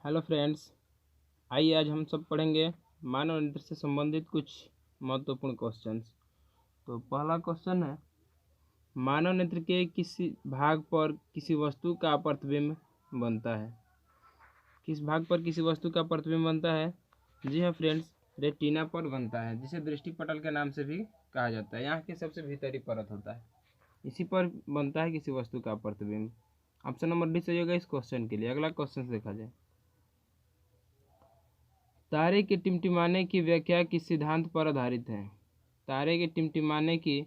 Hello friends, आइए आज हम सब पढ़ेंगे मानव नेत्र से संबंधित कुछ महत्वपूर्ण क्वेश्चंस। तो पहला क्वेश्चन है, मानव नेत्र के किसी भाग पर किसी वस्तु का प्रतिबिंब बनता है। किस भाग पर किसी वस्तु का प्रतिबिंब बनता है? जी हाँ फ्रेंड्स, रेटिना पर बनता है, जिसे दृष्टिपटल के नाम से भी कहा जाता है। यहाँ की सबसे भीतरी परत होता है, इसी पर बनता है किसी वस्तु का प्रतिबिंब। ऑप्शन नंबर डी सही होगा इस क्वेश्चन के लिए। अगला क्वेश्चन देखा जाए, तारे के टिमटिमाने की व्याख्या किस सिद्धांत पर आधारित है? तारे के टिमटिमाने की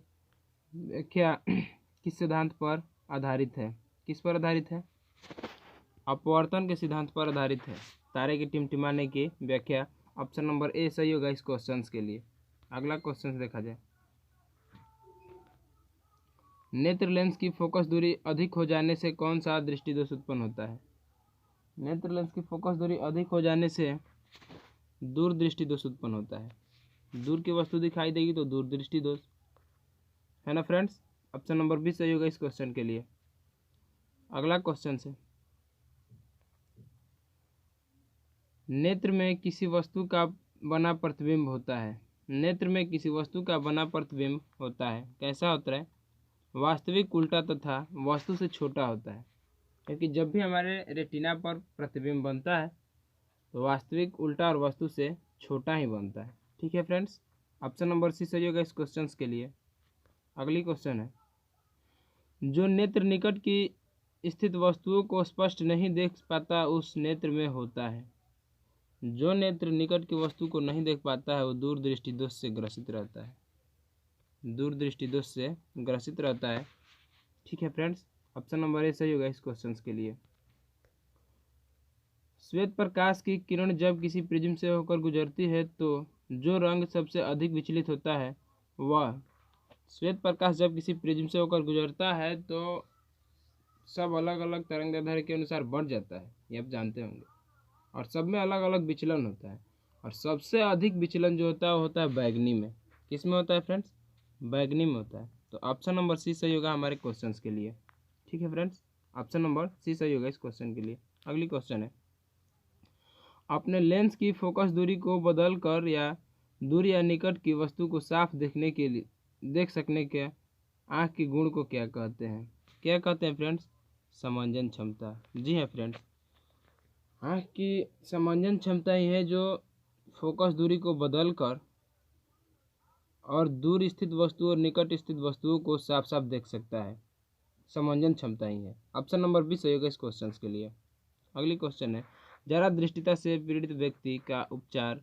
व्याख्या किस सिद्धांत पर आधारित है? किस पर आधारित है? अपवर्तन के सिद्धांत पर आधारित है तारे के टिमटिमाने की व्याख्या। ऑप्शन नंबर ए सही होगा इस क्वेश्चन के लिए। अगला क्वेश्चन देखा जाए, नेत्र लेंस की फोकस दूरी अधिक हो जाने से कौन सा दृष्टि दोष उत्पन्न होता है? नेत्र लेंस की फोकस दूरी अधिक हो जाने से दूरदृष्टि दोष उत्पन्न होता है। दूर की वस्तु दिखाई देगी तो दूरदृष्टि दोष है ना फ्रेंड्स। ऑप्शन नंबर बी सही होगा इस क्वेश्चन के लिए। अगला क्वेश्चन से, नेत्र में किसी वस्तु का बना प्रतिबिंब होता है। नेत्र में किसी वस्तु का बना प्रतिबिंब होता है, कैसा होता है? वास्तविक, उल्टा तथा वस्तु से छोटा होता है। क्योंकि जब भी हमारे रेटिना पर प्रतिबिंब बनता है तो वास्तविक, उल्टा और वस्तु से छोटा ही बनता है। ठीक है फ्रेंड्स, ऑप्शन नंबर सी सही होगा इस क्वेश्चन के लिए। अगली क्वेश्चन है, जो नेत्र निकट की स्थित वस्तुओं को स्पष्ट नहीं देख पाता उस नेत्र में होता है। जो नेत्र निकट की वस्तु को नहीं देख पाता है वो दूरदृष्टि दोष से ग्रसित रहता है। दूरदृष्टि दोष से ग्रसित रहता है। ठीक है फ्रेंड्स, ऑप्शन नंबर ए सही होगा इस क्वेश्चन के लिए। श्वेत प्रकाश की किरण जब किसी प्रिज्म से होकर गुजरती है तो जो रंग सबसे अधिक विचलित होता है वह, श्वेत प्रकाश जब किसी प्रिज्म से होकर गुजरता है तो सब अलग अलग तरंगदैर्ध्य के अनुसार बढ़ जाता है, ये आप जानते होंगे, और सब में अलग अलग विचलन होता है। और सबसे अधिक विचलन जो होता है वो होता है बैगनी में। किस में होता है फ्रेंड्स? बैगनी में होता है। तो ऑप्शन नंबर सी सही होगा हमारे क्वेश्चन के लिए। ठीक है फ्रेंड्स, ऑप्शन नंबर सी सही होगा इस क्वेश्चन के लिए। अगली क्वेश्चन है, अपने लेंस की फोकस दूरी को बदल कर या दूर या निकट की वस्तु को साफ देखने के लिए देख सकने के आँख के गुण को क्या कहते हैं? क्या कहते हैं फ्रेंड्स? समंजन क्षमता। जी हाँ फ्रेंड्स, आँख की समंजन क्षमता ही है जो फोकस दूरी को बदल कर और दूर स्थित वस्तु और निकट स्थित वस्तुओं को साफ साफ देख सकता है। समंजन क्षमता ही है। ऑप्शन नंबर बी सही होगा इस क्वेश्चन के लिए। अगली क्वेश्चन है, जरा दृष्टिता से पीड़ित व्यक्ति का उपचार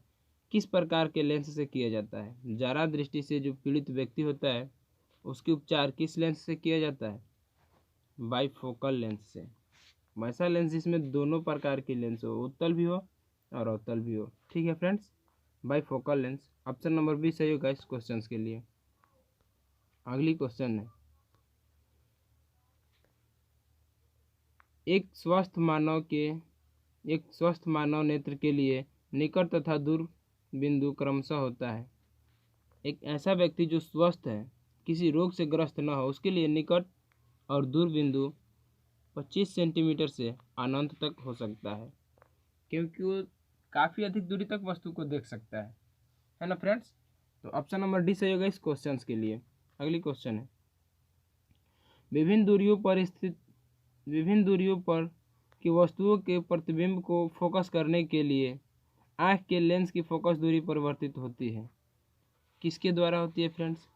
किस प्रकार के लेंस से किया जाता है? जरा दृष्टि से जो पीड़ित व्यक्ति होता है उसकी उपचार किस लेंस से किया जाता है? बाइफोकल लेंस से। वैसा लेंस जिसमें दोनों प्रकार की लेंस हो, उत्तल भी हो और अवतल भी हो। ठीक है friends, bifocal lens. Option number B सही होगा इस क्वेश्चन के लिए। अगली क्वेश्चन है, एक स्वस्थ मानव नेत्र के लिए निकट तथा दूर बिंदु क्रमशः होता है। एक ऐसा व्यक्ति जो स्वस्थ है, किसी रोग से ग्रस्त न हो, उसके लिए निकट और दूर बिंदु 25 सेंटीमीटर से अनंत तक हो सकता है, क्योंकि वो काफ़ी अधिक दूरी तक वस्तु को देख सकता है ना फ्रेंड्स। तो ऑप्शन नंबर डी सही होगा इस क्वेश्चन के लिए। अगली क्वेश्चन है, विभिन्न दूरियों पर की वस्तुओं के प्रतिबिंब को फोकस करने के लिए आँख के लेंस की फोकस दूरी परिवर्तित होती है। किसके द्वारा होती है फ्रेंड्स?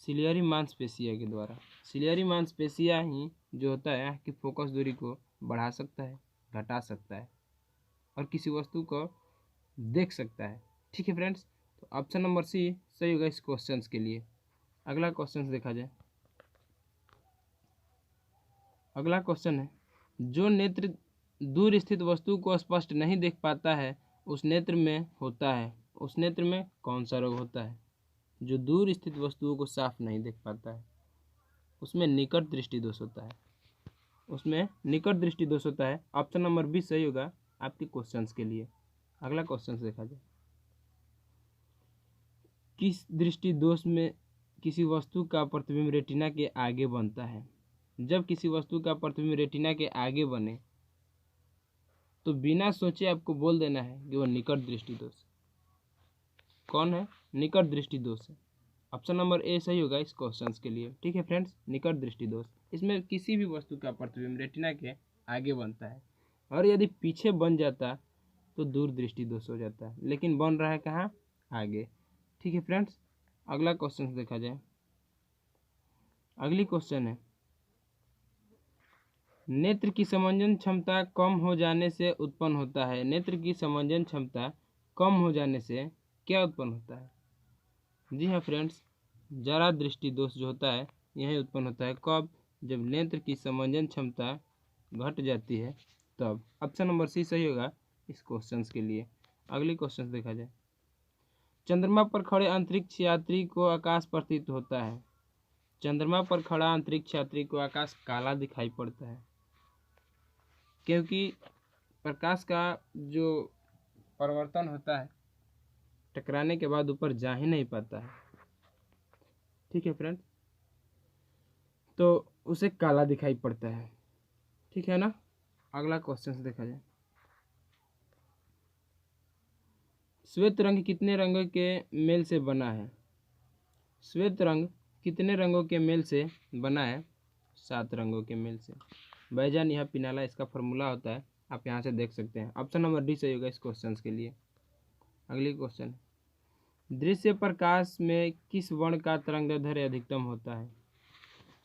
सिलियरी मांसपेशिया के द्वारा। सिलियरी मांसपेशिया ही जो होता है आँख की फोकस दूरी को बढ़ा सकता है, घटा सकता है और किसी वस्तु को देख सकता है। ठीक है फ्रेंड्स, तो ऑप्शन नंबर सी सही होगा इस क्वेश्चन के लिए। अगला क्वेश्चन देखा जाए। अगला क्वेश्चन है, जो नेत्र दूर स्थित वस्तु को स्पष्ट नहीं देख पाता है उस नेत्र में होता है। उस नेत्र में कौन सा रोग होता है? जो दूर स्थित वस्तुओं को साफ नहीं देख पाता है उसमें निकट दृष्टि दोष होता है। उसमें निकट दृष्टि दोष होता है। ऑप्शन नंबर बी सही होगा आपके क्वेश्चन के लिए। अगला क्वेश्चन देखा जाए, किस दृष्टि दोष में किसी वस्तु का प्रतिबिंब रेटिना के आगे बनता है? जब किसी वस्तु का प्रतिबिंब रेटिना के आगे बने तो बिना सोचे आपको बोल देना है कि वो निकट दृष्टि दोष। कौन है? निकट दृष्टि दोष है। ऑप्शन नंबर ए सही होगा इस क्वेश्चन के लिए। ठीक है फ्रेंड्स, निकट दृष्टि दोष, इसमें किसी भी वस्तु का प्रतिबिंब रेटिना के आगे बनता है, और यदि पीछे बन जाता तो दूर दृष्टि दोष हो जाता है, लेकिन बन रहा है कहाँ? आगे। ठीक है फ्रेंड्स, अगला क्वेश्चन देखा जाए। अगली क्वेश्चन है, नेत्र की समंजन क्षमता कम हो जाने से उत्पन्न होता है। नेत्र की समंजन क्षमता कम हो जाने से क्या उत्पन्न होता है? जी हाँ फ्रेंड्स, जरा दृष्टि दोष जो होता है यही उत्पन्न होता है। कब? जब नेत्र की समंजन क्षमता घट जाती है तब। ऑप्शन नंबर सी सही होगा इस क्वेश्चन के लिए। अगली क्वेश्चन देखा जाए। चंद्रमा पर खड़े अंतरिक्ष यात्री को आकाश प्रतीत होता है। चंद्रमा पर खड़ा अंतरिक्ष यात्री को आकाश काला दिखाई पड़ता है, क्योंकि प्रकाश का जो परिवर्तन होता है टकराने के बाद ऊपर जा ही नहीं पाता है। ठीक है फ्रेंड, तो उसे काला दिखाई पड़ता है। ठीक है ना। अगला क्वेश्चन देखा जाए। श्वेत रंग कितने रंगों के मेल से बना है? श्वेत रंग कितने रंगों के मेल से बना है? 7 रंगों के मेल से। बैजान यह पिनाला इसका फॉर्मूला होता है, आप यहाँ से देख सकते हैं। ऑप्शन नंबर डी सही होगा इस क्वेश्चन के लिए। अगली क्वेश्चन, दृश्य प्रकाश में किस वर्ण का तरंगदैर्ध्य अधिकतम होता है?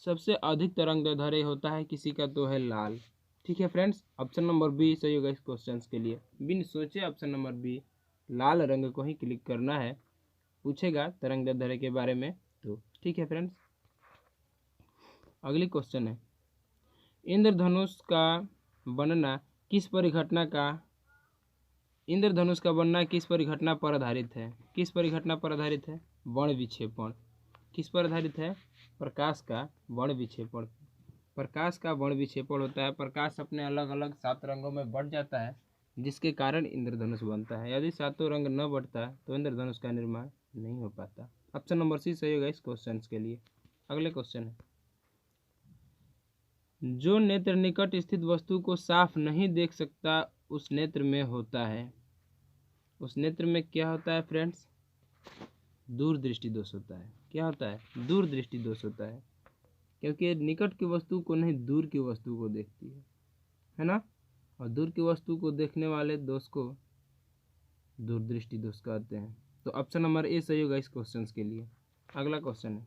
सबसे अधिक तरंगदैर्ध्य होता है किसी का तो है लाल। ठीक है फ्रेंड्स, ऑप्शन नंबर बी सही होगा इस क्वेश्चन के लिए। बिन सोचे ऑप्शन नंबर बी, लाल रंग को ही क्लिक करना है, पूछेगा तरंगदैर्ध्य के बारे में तो। ठीक है फ्रेंड्स, अगली क्वेश्चन है, इंद्रधनुष का बनना किस परिघटना का इंद्रधनुष का बनना किस परिघटना पर आधारित है? किस परिघटना पर आधारित है? वर्ण विक्षेपण। किस पर आधारित है? प्रकाश का वर्ण विक्षेपण। प्रकाश का वर्ण विक्षेपण होता है, प्रकाश अपने अलग अलग 7 रंगों में बढ़ जाता है, जिसके कारण इंद्रधनुष बनता है। यदि 7 रंग न बढ़ता तो इंद्रधनुष का निर्माण नहीं हो पाता। ऑप्शन नंबर सी सही होगा इस क्वेश्चन के लिए। अगले क्वेश्चन है, जो नेत्र निकट स्थित वस्तु को साफ नहीं देख सकता उस नेत्र में होता है। उस नेत्र में क्या होता है फ्रेंड्स? दूरदृष्टि दोष होता है। क्या होता है? दूरदृष्टि दोष होता है, क्योंकि निकट की वस्तु को नहीं दूर की वस्तु को देखती है ना। और दूर की वस्तु को देखने वाले दोष को दूरदृष्टि दोष कहते हैं। तो ऑप्शन नंबर ए सही होगा इस क्वेश्चन के लिए। अगला क्वेश्चन है,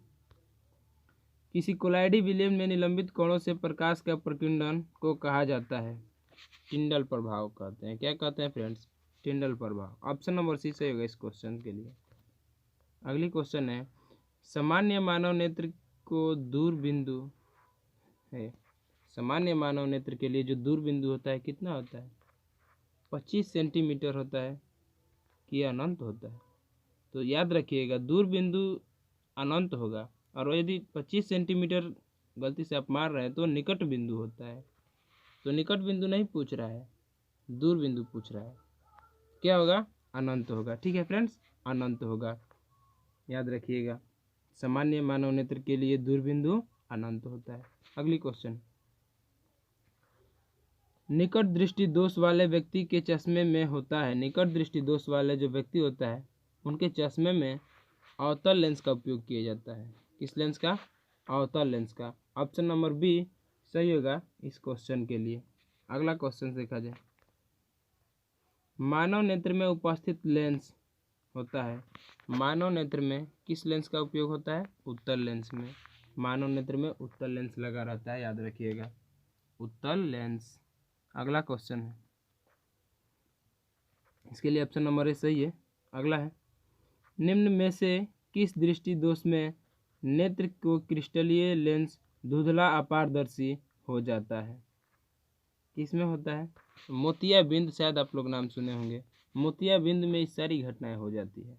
किसी कोलाइडी विलयन में निलंबित कोणों से प्रकाश का प्रकीर्णन को कहा जाता है? टिंडल प्रभाव कहते हैं। क्या कहते हैं फ्रेंड्स? टिंडल प्रभाव। ऑप्शन नंबर सी सही होगा इस क्वेश्चन के लिए। अगली क्वेश्चन है, सामान्य मानव नेत्र को दूर बिंदु है। सामान्य मानव नेत्र के लिए जो दूर बिंदु होता है कितना होता है? 25 सेंटीमीटर होता है कि अनंत होता है? तो याद रखिएगा, दूर बिंदु अनंत होगा, और यदि 25 सेंटीमीटर गलती से आप मार रहे हैं तो निकट बिंदु होता है। तो निकट बिंदु नहीं पूछ रहा है, दूर बिंदु पूछ रहा है। क्या होगा? अनंत होगा। ठीक है फ्रेंड्स, अनंत होगा, याद रखिएगा। सामान्य मानव नेत्र के लिए दूर बिंदु अनंत होता है। अगली क्वेश्चन, निकट दृष्टि दोष वाले व्यक्ति के चश्मे में होता है। निकट दृष्टि दोष वाले जो व्यक्ति होता है उनके चश्मे में अवतल लेंस का उपयोग किया जाता है। किस लेंस का? अवतल लेंस का। ऑप्शन नंबर बी सही होगा इस क्वेश्चन के लिए। अगला क्वेश्चन देखा जाए, मानव नेत्र में उपस्थित लेंस होता है। मानव नेत्र में किस लेंस का उपयोग होता है? उत्तल लेंस में। मानव नेत्र में उत्तल लेंस लगा रहता है, याद रखिएगा, उत्तल लेंस। अगला क्वेश्चन है, इसके लिए ऑप्शन नंबर ए सही है। अगला है, निम्न में से किस दृष्टि दोष में नेत्र को क्रिस्टलीय लेंस धुंधला अपारदर्शी हो जाता है? किस में होता है? मोतियाबिंद, शायद आप लोग नाम सुने होंगे। मोतियाबिंद में इस सारी घटनाएं हो जाती है,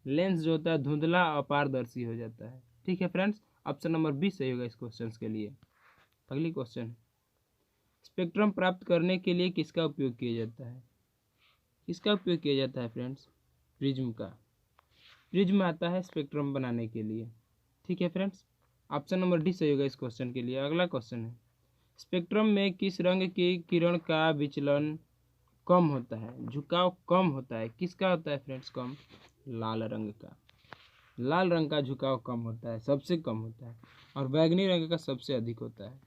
लेंस जो होता है धुंधला अपारदर्शी हो जाता है। ठीक है फ्रेंड्स, ऑप्शन नंबर बी सही होगा इस क्वेश्चन के लिए। अगली क्वेश्चन, स्पेक्ट्रम प्राप्त करने के लिए किसका उपयोग किया जाता है? किसका उपयोग किया जाता है फ्रेंड्स? प्रिज्म का। प्रिज्म आता है स्पेक्ट्रम बनाने के लिए। ठीक है फ्रेंड्स, ऑप्शन नंबर डी सही होगा इस क्वेश्चन के लिए। अगला क्वेश्चन है, स्पेक्ट्रम में किस रंग की किरण का विचलन कम होता है, झुकाव कम होता है। किसका होता है फ्रेंड्स कम? लाल रंग का। लाल रंग का झुकाव कम होता है, सबसे कम होता है। और बैगनी रंग का सबसे अधिक होता है।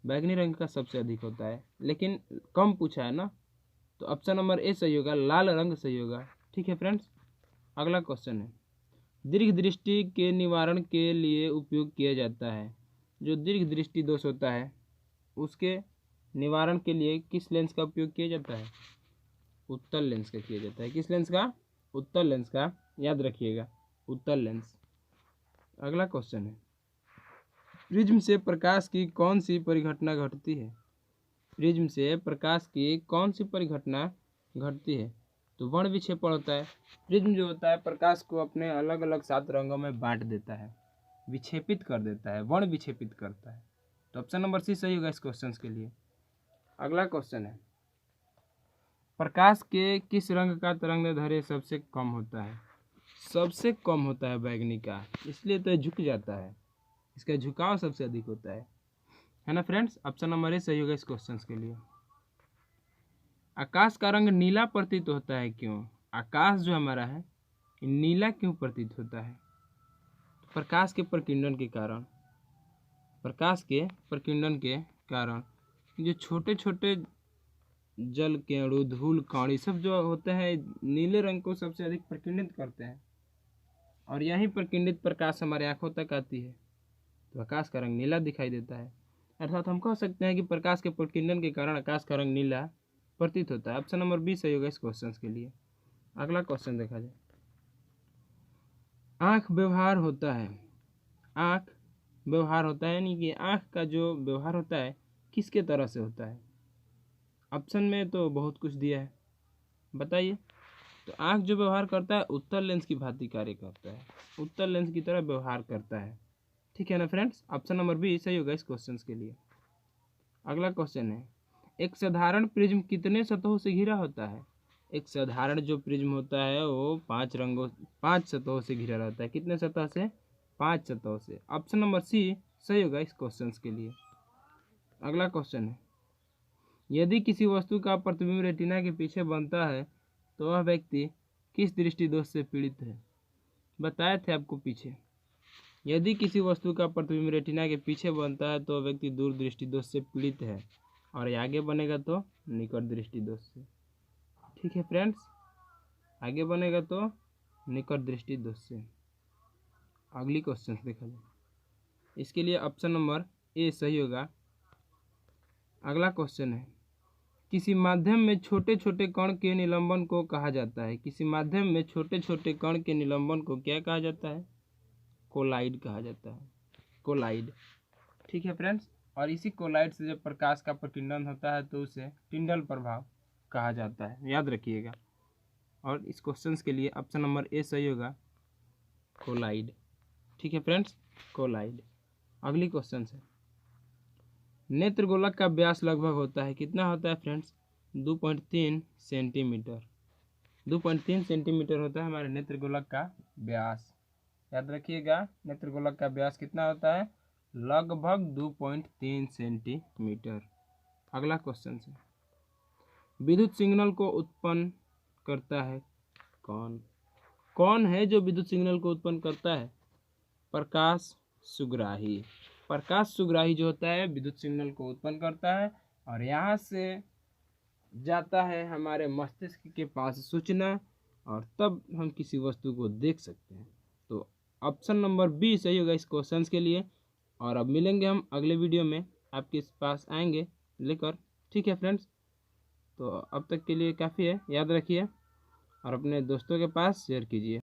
बैगनी रंग का सबसे अधिक होता है, लेकिन कम पूछा है ना, तो ऑप्शन नंबर ए सही होगा, लाल रंग सही होगा। ठीक है फ्रेंड्स, अगला क्वेश्चन है, दीर्घ दृष्टि के निवारण के लिए उपयोग किया जाता है। जो दीर्घ दृष्टि दोष होता है उसके निवारण के लिए किस लेंस का उपयोग किया जाता है? उत्तल लेंस का किया जाता है। किस लेंस का? उत्तल लेंस का, याद रखिएगा, उत्तल लेंस। अगला क्वेश्चन है, प्रिज्म से प्रकाश की कौन सी परिघटना घटती है? प्रिज्म से प्रकाश की कौन सी परिघटना घटती है? तो वर्ण विक्षेपण होता है। प्रिज्म जो होता है प्रकाश को अपने अलग अलग 7 रंगों में बांट देता है, विक्षेपित कर देता है, वर्ण विक्षेपित करता है। तो ऑप्शन नंबर सी सही होगा इस क्वेश्चन के लिए। अगला क्वेश्चन है, प्रकाश के किस रंग का तरंगदैर्ध्य सबसे कम होता है? सबसे कम होता है बैगनी का, इसलिए तो झुक जाता है, इसका झुकाव सबसे अधिक होता है ना फ्रेंड्स। ऑप्शन नंबर ए सही होगा इस क्वेश्चन के लिए। आकाश का रंग नीला प्रतीत होता है क्यों? आकाश जो हमारा है नीला क्यों प्रतीत होता है? प्रकाश के प्रकीर्णन के कारण। प्रकाश के प्रकीर्णन के कारण जो छोटे छोटे जल के अणु, धूल कण, ये सब जो होते हैं नीले रंग को सबसे अधिक प्रकीर्णित करते हैं, और यही प्रकीर्णित प्रकाश हमारे आंखों तक आती है, तो आकाश का रंग नीला दिखाई देता है। अर्थात हम कह सकते हैं कि प्रकाश के प्रकीर्णन के कारण आकाश का रंग नीला प्रतीत होता है। ऑप्शन नंबर बी सही होगा इस क्वेश्चन के लिए। अगला क्वेश्चन देखा जाए, आँख व्यवहार होता है। आँख व्यवहार होता है यानी कि आँख का जो व्यवहार होता है किसके तरह से होता है? ऑप्शन में तो बहुत कुछ दिया है, बताइए। तो आँख जो व्यवहार करता है उत्तल लेंस की भांति कार्य करता है, उत्तल लेंस की तरह व्यवहार करता है। ठीक है ना फ्रेंड्स, ऑप्शन नंबर बी सही होगा इस क्वेश्चन के लिए। अगला क्वेश्चन है, एक साधारण प्रिज्म कितने सतहों से घिरा होता है? एक साधारण जो प्रिज्म होता है वो 5 सतहों से घिरा रहता है। कितने सतह से? 5 सतहों से। ऑप्शन नंबर सी सही होगा इस क्वेश्चन के लिए। अगला क्वेश्चन है, यदि किसी वस्तु का प्रतिबिंब रेटिना के पीछे बनता है तो वह व्यक्ति किस दृष्टि दोष से पीड़ित है? बताए थे आपको पीछे, यदि किसी वस्तु का प्रतिबिंब रेटिना के पीछे बनता है तो वह व्यक्ति दूरदृष्टि दोष से पीड़ित है, और आगे बनेगा तो निकट दृष्टि दोष से। ठीक है फ्रेंड्स, आगे बनेगा तो निकट दृष्टि दोष से। अगली क्वेश्चन देखा जाए, इसके लिए ऑप्शन नंबर ए सही होगा। अगला क्वेश्चन है, किसी माध्यम में छोटे छोटे कण के निलंबन को कहा जाता है। किसी माध्यम में छोटे छोटे कण के निलंबन को क्या कहा जाता है? कोलाइड कहा जाता है, कोलाइड। ठीक है फ्रेंड्स, और इसी कोलाइड से जब प्रकाश का प्रकीर्णन होता है तो उसे टिंडल प्रभाव कहा जाता है, याद रखिएगा। और इस क्वेश्चन के लिए ऑप्शन नंबर ए सही होगा, कोलाइड। ठीक है फ्रेंड्स, कोलाइड। अगली क्वेश्चन है, नेत्र गोलक का व्यास लगभग होता है, कितना होता है फ्रेंड्स? 2.3 सेंटीमीटर। 2.3 सेंटीमीटर होता है हमारे नेत्र गोलक का व्यास, याद रखिएगा। नेत्र गोलक का व्यास कितना होता है? लगभग 2.3 सेंटीमीटर। अगला क्वेश्चन है, विद्युत सिग्नल को उत्पन्न करता है कौन? कौन है जो विद्युत सिग्नल को उत्पन्न करता है? प्रकाश सुग्राही। प्रकाश सुग्राही जो होता है विद्युत सिग्नल को उत्पन्न करता है, और यहाँ से जाता है हमारे मस्तिष्क के पास सूचना, और तब हम किसी वस्तु को देख सकते हैं। तो ऑप्शन नंबर बी सही होगा इस क्वेश्चन के लिए। और अब मिलेंगे हम अगले वीडियो में, आपके पास आएंगे लेकर। ठीक है फ्रेंड्स, तो अब तक के लिए काफ़ी है, याद रखिए और अपने दोस्तों के पास शेयर कीजिए।